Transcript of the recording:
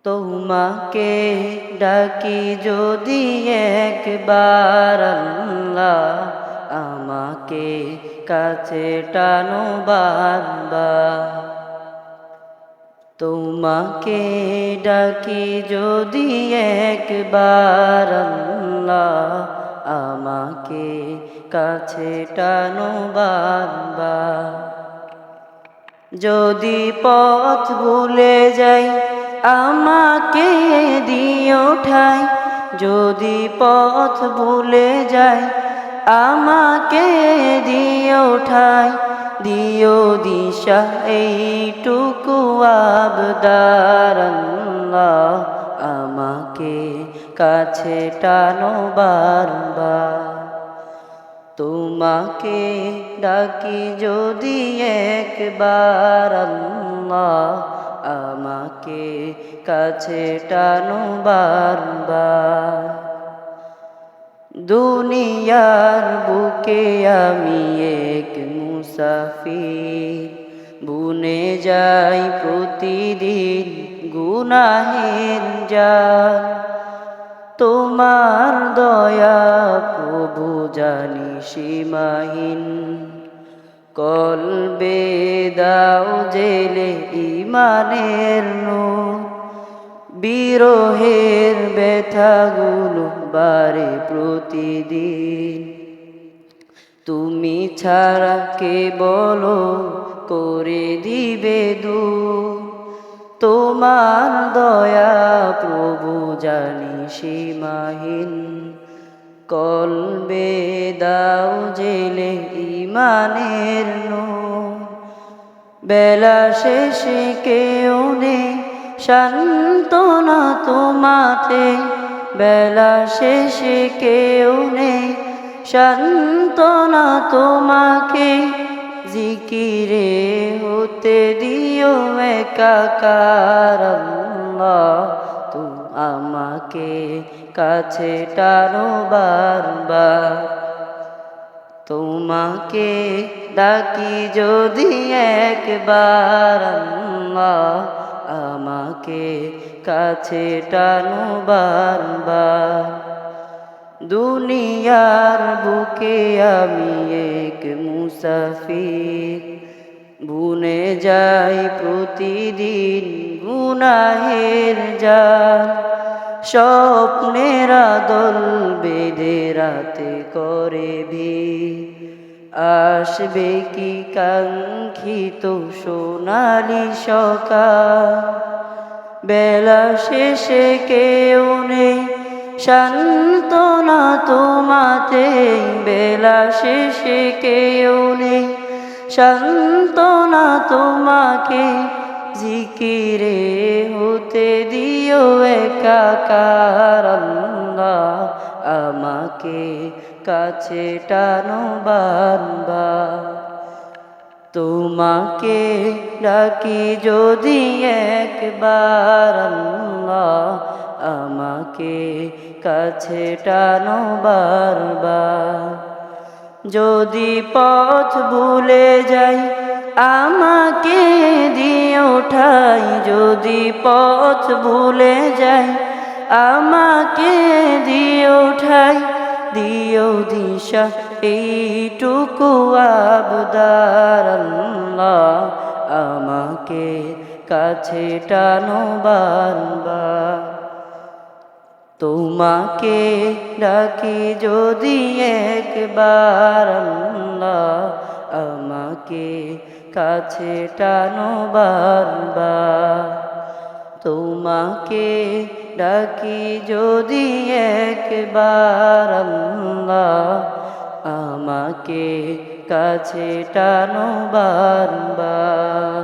তোমাকে ডাকি যদি একবার আল্লাহ, আমাকে কাছে টানো বারবার। তোমাকে ডাকি যদি একবার আল্লাহ, আমাকে কাছে টানো বারবার। যদি পথ ভুলে যাই আমাকে দিও ঠাই, যদি পথ ভুলে যাই আমাকে দিও ঠাই, দিও দিশা এইটুকু আবদার আল্লাহ, আমাকে কাছে টানো বারবার। তোমাকে ডাকি যদি একবার আল্লাহ, আমাকে কাছে টানো বারবার। দুনিয়ার বুকে আমি এক মুসাফির, বুনে যাই প্রতিদিন গুনাহের জাল। তোমার দয়া প্রভু জানি সীমাহীন, কলবে দাও জেলে ইমানের নূর। বিরহের ব্যথাগুলো বারে প্রতিদিন, তুমি ছাড়া কে বলো করে দিবে দূর। তোমার দয়া প্রভু জানি সীমাহীন, কলবে দাও জেলে ইমানের নূর। বেলা শেষে কেউ নেই সান্ত্বনা তোমাতে, বেলা শেষে কেউ নেই সান্ত্বনা তোমাকে। জিকিরে হতে দিও একাকার আল্লাহ, তুমি আমাকে কাছে টানো বারবার। তোমাকে ডাকি যদি একবার আল্লাহ, আমাকে কাছে টানো বারবার। দুনিয়ার বুকে আমি এক মুসাফির, বুনে যাই প্রতিদিন গুনাহের জাল। স্বপ্নের দল বেঁধে রাতে করে ভিড়, আসবে কি কাঙ্ক্ষিত সোনালি সকাল। বেলা শেষে কেউ নেই সান্ত্বনা তোমাতে, বেলা শেষে কেউ নেই সান্ত্বনা তোমাকে। জিকিরে হতে দিও একাকার আল্লাহ, আমাকে কাছে টানো বারবার। তোমাকে ডাকি যদি একবার আল্লাহ, আমাকে কাছে টানো বারবার। যদি পথ ভুলে যাই আমাকে দিও ঠাই, যদি পথ ভুলে যাই আমাকে দিও ঠাই, দিও দিশা এইটুকু আবদার আল্লাহ, আমাকে কাছে টানো বারবার। তোমাকে ডাকি যদি একবার আল্লাহ, আমাকে কাছে টানো বারবার। তোমাকে ডাকি যদি একবার আল্লাহ, আমাকে কাছে টানো বারবার।